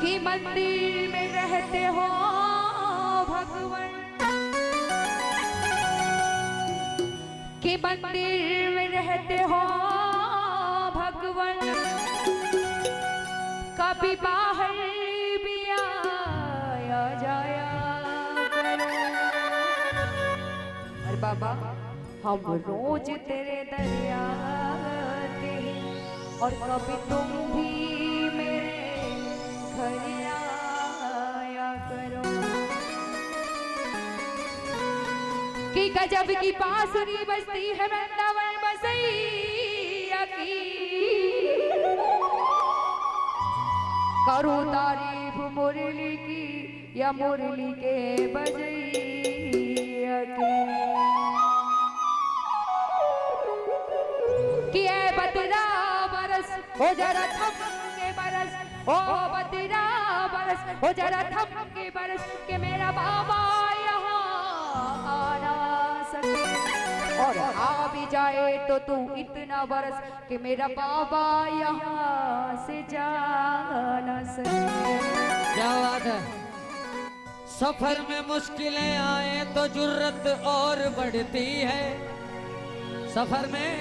कि मंदिर में रहते हो भगवान, कि मंदिर में रहते हो भगवान, कभी बाहर भी आया जाया करो। अरे बाबा, हम रोज तेरे दरिया आते हैं और कभी तुम भी मेरे घर आया करो। कि गजब की बांसुरी बजती है वृंदावन बसैया की, करूं तारीफ मुरली की या मुरली के बजैया की। कि ऐ बदरा बरस हो जरा थम के बरस, ओ बदरा बरस हो जरा थम के बरस, के मेरा बाबा यहाँ आना सके, और आ भी जाए तो तू इतना बरस कि मेरा बाबा यहाँ से जा ना सके। क्या बात है। सफर में मुश्किलें आए तो जुर्रत और बढ़ती है, सफर में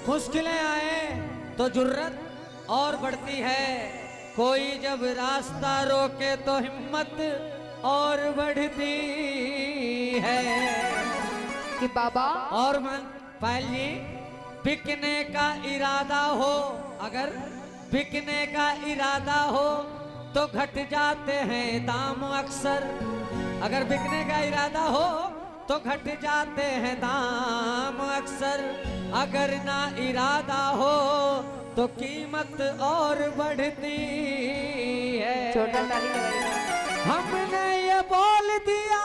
मुश्किलें आए तो जुर्रत और बढ़ती है, कोई जब रास्ता रोके तो हिम्मत और बढ़ती है। कि बाबा और मन पायल जी, बिकने का इरादा हो, अगर बिकने का इरादा हो तो घट जाते हैं दाम अक्सर, अगर बिकने का इरादा हो तो घट जाते हैं दाम अक्सर, अगर ना इरादा हो तो कीमत और बढ़ती है। छोटा ताली लगाइए। हमने ये बोल दिया,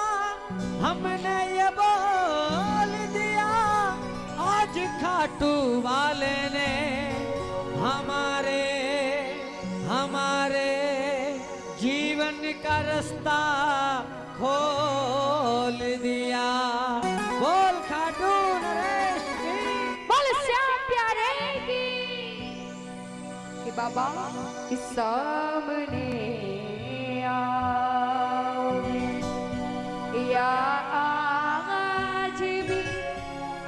हमने ये बोल दिया, आज खाटू वाले ने हमारे हमारे जीवन का रास्ता खोल दिया। बोल खाटू नरेश की, बोल श्याम प्यारे की। कि बाबा कि सामने आओगे या आज भी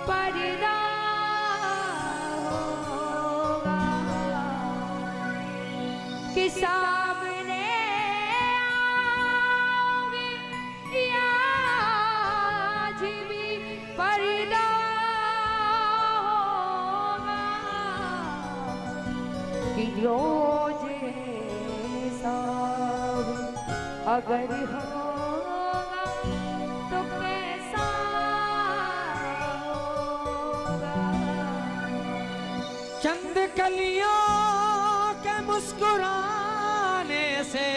पर्दा होगा, कि सामने आओगे या आज भी पर्दा होगा, कि रोज सब अगर होगा तो कैसा होगा। चंद कलियों के मुस्कुराने से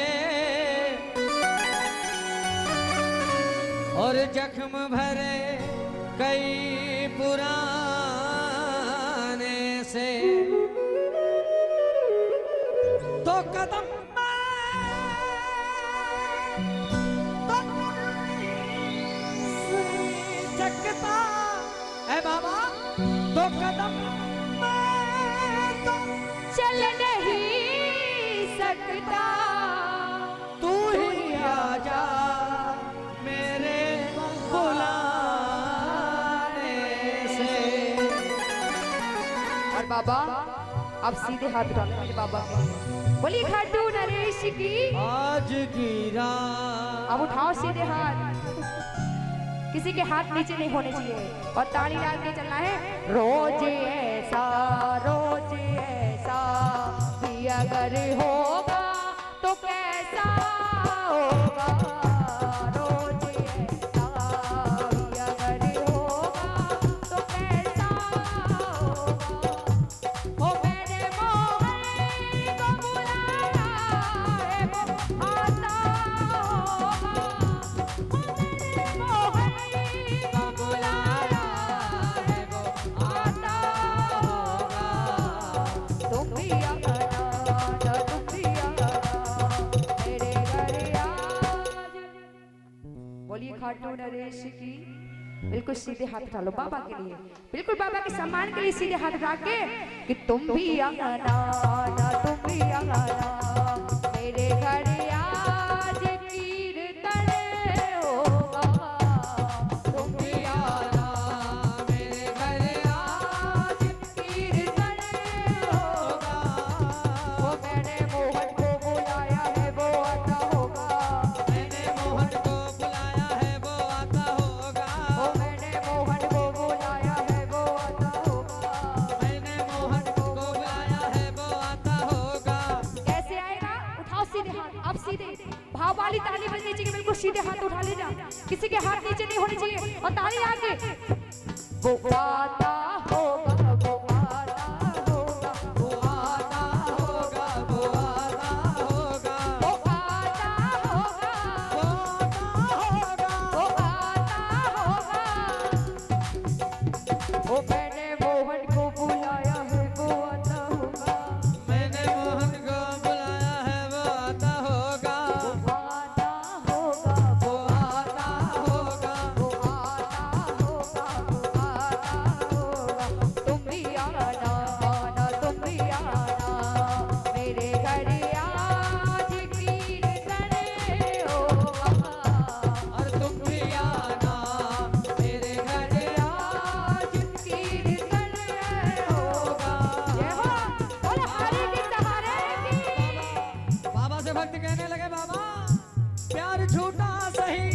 और जख्म भरे कई पुराने से, तो कदम सकता है बाबा, तो कदम तो चल नहीं सकता, तू ही आजा मेरे बुलाने से। और बाबा अब सीधे हाथ उठाना मेरे बाबा के लिए। बोलिए खाटू नरेश की। आज की रात अब उठाओ सीधे हाथ, किसी के हाथ नीचे नहीं होने चाहिए, और ताली डाल के चलना है। रोज ऐसा भी अगर होगा तो कैसा होगा, रोज ऐसा भी अगर होगा तो कैसा होगा। ओ मैंने मोहन को बुलाया है वो आता होगा, ओ मैंने मोहन को बुलाया है वो आता होगा। तुम भी आना, तुम भी आना, बिल्कुल सीधे हाथ उठा लो बाबा के लिए, बिल्कुल बाबा के सम्मान के लिए सीधे हाथ उठा के कि तुम भी आना ना, तुम भी आना मेरे घर आज कीर्तन होगा, तुम भी आना मेरे घर आज कीर्तन होगा। वो मैंने मोहन को बुलाया है वो आता होगा, मैंने मोहन को बुलाया है वो आता होगा, वो मैंने मोहन को बुलाया है वो आता होगा, मैंने मोहन को बुलाया है वो आता होगा। कैसे आएगा? उठाओ सीधे हाथ, अब सीधे भाव वाली ताली बजनी चाहिए, बिल्कुल सीधे हाथ उठा लेना, किसी के हाथ नीचे नहीं होने चाहिए, और ताली आगे। वो आता होगा, वो आता होगा, वो आता होगा, वो आता होगा, वो आता होगा, वो आता होगा। वो आता होगा। वो मैंने मोहन को बुलाया है वो आता होगा, मैंने मोहन को बुलाया है वो आता होगा, वो आता होगा, वो आता होगा। वो आता होगा, वो आता होगा। तुम भी आना, आना तुम भी आना मेरे घर आज कीर्तन होगा, और तुम भी आना मेरे घर आज कीर्तन होगा। जय हो, बोले हरि के सहारे की। बाबा से भक्त कहने लगे बाबा प्यार झूठा सही,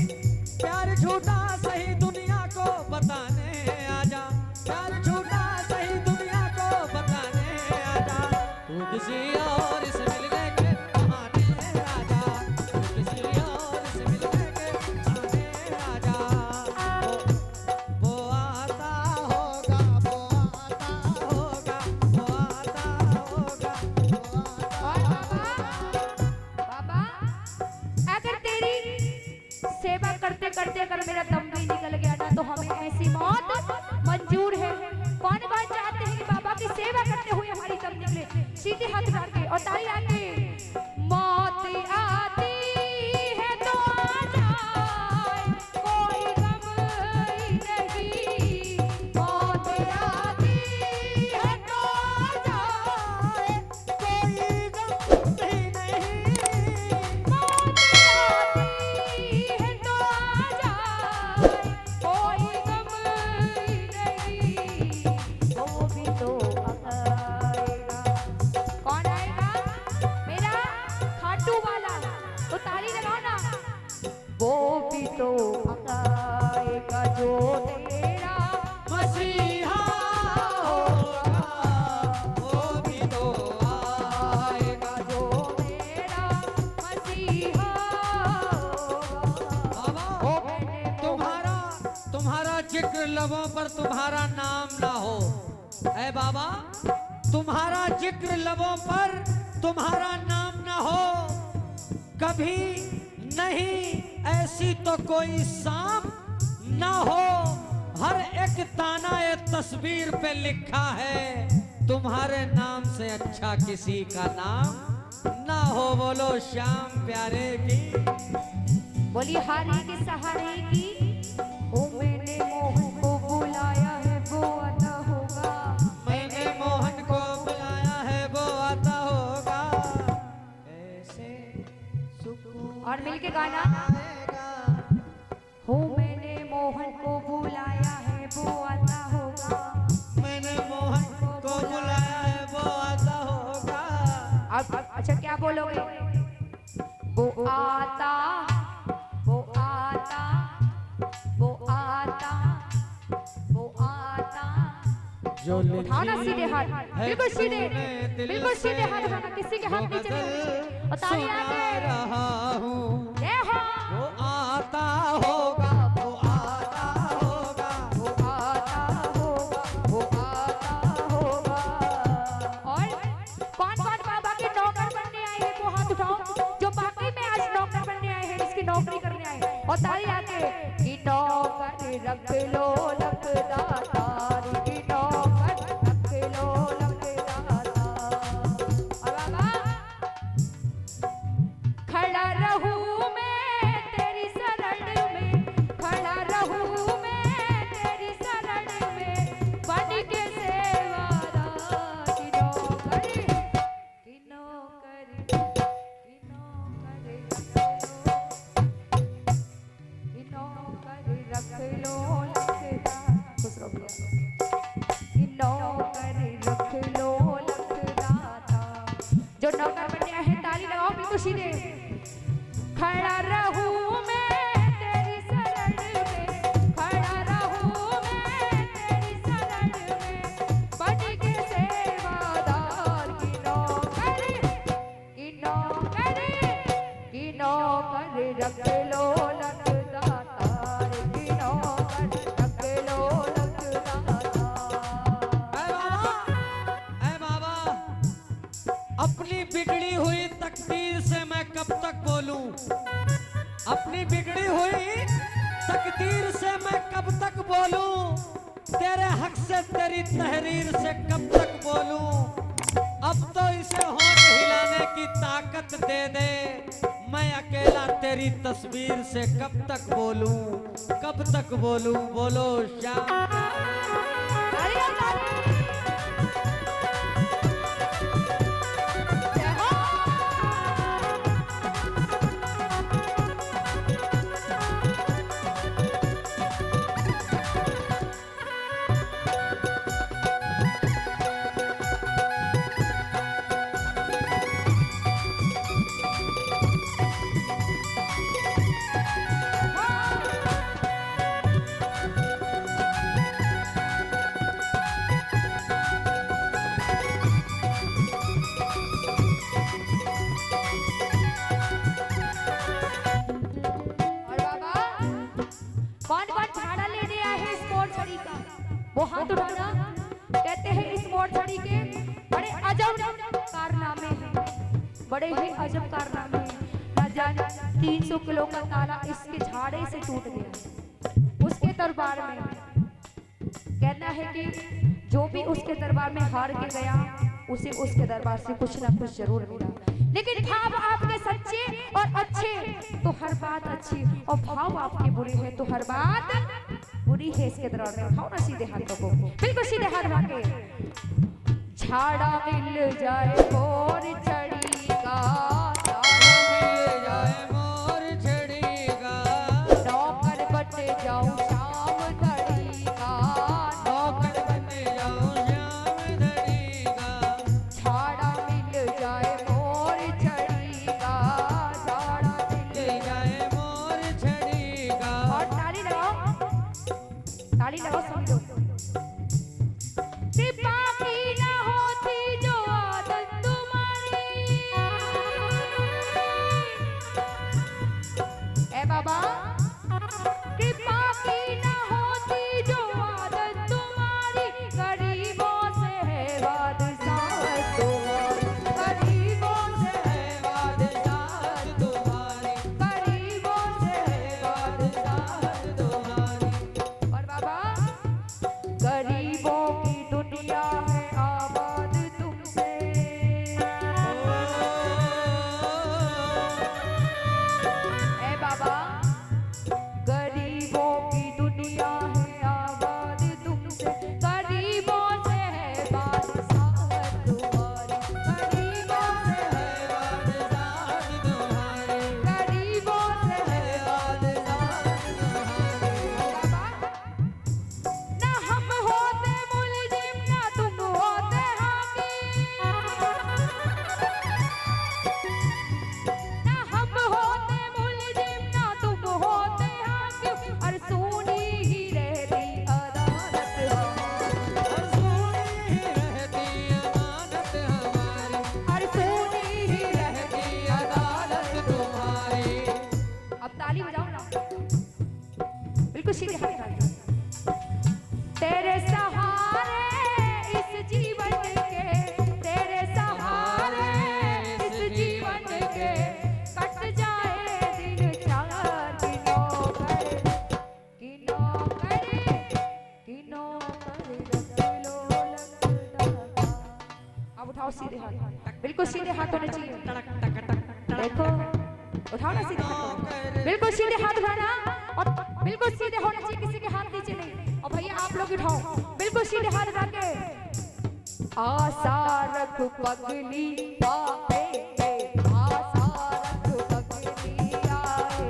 प्यार झूठा सही दुनिया को बताने आजा, प्यार झूठा सही दुनिया को बताने आजा। तू किसी और से मिलने के बहाने आजा, तू किसी और से मिलने के बहाने आजा। वो आता होगा, वो आता होगा, वो आता होगा, वो और आता बाबा, अगर तेरी सेवा करते करते अगर मेरा दम भी निकल गया ना तो हमें ऐसी मौत मंजूर है। कौन कौन चाहते हैं कि बाबा की सेवा करते हुए हमारी दम निकले? सीधे हाथ उठा के और ताली आके। मौत आती है तो आ जाए, कोई गम ही नहीं। मौत आती है तो आ जाए, कोई गम ही नहीं। मौत आती है तो आ जाए, कोई गम ही नहीं। वो भी तो आएगा। कौन आएगा? मेरा खाटू वाला। तो ताली लगाओ ना। वो भी तो आएगा जो तेरा मसीहा होगा, वो भी तो आएगा। जो मेरा मसीहा होगा। बाबा वो मैंने तुम्हारा जिक्र लबों पर तुम्हारा नाम ना हो, ऐ बाबा तुम्हारा जिक्र लबों पर तुम्हारा नाम ना हो, कभी नहीं ऐसी तो कोई शाम ना हो। हर एक ताना ये तस्वीर पे लिखा है, तुम्हारे नाम से अच्छा किसी का नाम ना हो। बोलो श्याम प्यारे की। बोली हारी के सहारे की। ओ मैंने मोहन को बुलाया है वो आता होगा, मैंने मोहन को बुलाया है वो आता होगा। ऐसे सुकून और मिलके गाना। आएगा। हो मैंने मोहन को बुलाया है वो आता होगा। मैंने मोहन को बुलाया है वो आता होगा। अब अच्छा क्या बोलोगे? वो आता, वो आता, वो आता, वो आता। जो उठाओ ना सीधे हाथ, है बिल्कुल सीधे, तूने दिल बिल्कुल सीधे से, हाथ उठाना, किसी के हाथ वो नीचे नहीं होने चाहिए। गजल और ताली सुना आगे। रहा हूँ, जय हो। वो आता होगा, वो आता होगा। वो आता होगा, वो आता होगा। और कौन कौन बाबा के नौकर बनने आए हैं वो हाथ उठाओ, जो बाकी में आज नौकर बनने आए हैं, जिसकी नौकरी करने आए हैं। और ताली आके कि नौकर रख लो लखदातार की, नौकर रख लो लखदातार। और बाबा खड़ा रहूं सीधे खड़ा रहूं मैं तेरी शरण में, खड़ा रहूं मैं तेरी शरण में, बन के सेवादार की नौकर रख लो लगदातार की नौकर रख लो लगदातार। ऐ बाबा, अपनी बिगड़ी हुई तकदीर से मैं कब तक बोलूं? अपनी बिगड़ी हुई तकदीर से मैं कब तक बोलूं? तेरे हक से तेरी तहरीर से कब तक बोलूं? अब तो इसे होंठ हिलाने की ताकत दे दे, मैं अकेला तेरी तस्वीर से कब तक बोलूं? कब तक बोलूं? बोलो श्याम। वो हाथ उठाना, कहते हैं इस मोरछड़ी के बड़े अजब कारनामे हैं, बड़े ही अजब कारनामे हैं। न जाने 300 किलो का ताला इसके झाड़े से टूट गया। उसके दरबार में कहना है कि जो भी उसके दरबार में हार के गया उसे उसके दरबार से कुछ ना कुछ जरूर मिला। लेकिन भाव आपके सच्चे और अच्छे तो हर बात अच्छी, और भाव आपके बुरे हैं तो हर बात बुरी है। इसके दरबार में उठाओ ना सीधे हाथों को, बिल्कुल सीधे हाथ उठा के। झाड़ा मिल जाए मोर छड़ी का, मिल जाए मोर छड़ी का, नौकर बन जाऊं शाम धड़ी का, नौकर बन जाऊं श्याम धड़ी का। झाड़ा मिल जाए मोर छड़ी का, झाड़ा मिल जाए मोर छड़ी का। और ताली लगाओ, ताली लगाओ समझो। कृपा की ना होती जो आदत तुम्हारी, ए बाबा कृपा की ना होती जो आदत तुम्हारी, गरीबों से है बादशाह तुम्हारी, गरीबों से है बादशाह तुम्हारी, गरीबों से है बादशाह तुम्हारी। और बाबा गरीबों की दुनिया है आबाद तुमसे, ए बाबा गरीबों की दुनिया है आबाद तुमसे, गरीबों से है बादशाह तुम्हारी, गरीबों से है बादशाह तुम्हारी, गरीबों से है बादशाह तुम्हारी। ना हम होते मुलजिम ना तुम होते हाकिम, ना हम होते मुलजिम ना तुम होते हाकिम, और सुनी ही रहती अदालत हमारी, और सुनी ही रहती अमानत हमारी, और सुनी ही रहती अदालत तुम्हारी। अब ताली बजाओ ना, बिल्कुल सीधे हाथ उठा के। तेरे सहारे इस जीवन के, तेरे सहारे इस जीवन के, कट जाए दिन चार की नौकर, की नौकर, की नौकर रख लो लगदातार। अब उठाओ सीधे हाथ, बिल्कुल सीधे हाथ होने चाहिए। टक टक टक देखो उठाओ ना सीधे हाथ, बिल्कुल सीधे हाथ उठाना, और बिल्कुल सीधे होना चाहिए, किसी के हाथ नीचे नहीं। और भैया आप लोग उठाओ, बिल्कुल सीधे हाथ उठा के। आशा रख पगली पाएंगे, आशा रख पगली आए,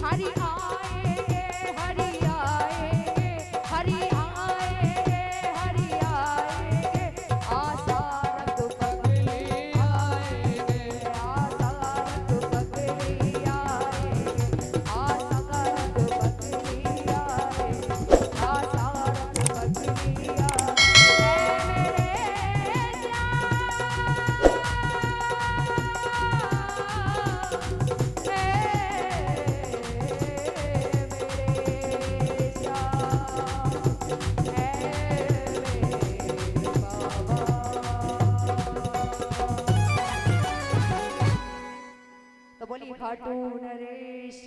हरि आएंगे, हरि आएंगे, हरि आएंगे, हरि आएंगे, आशा रख पगली आएंगे, आशा खाटू नरेश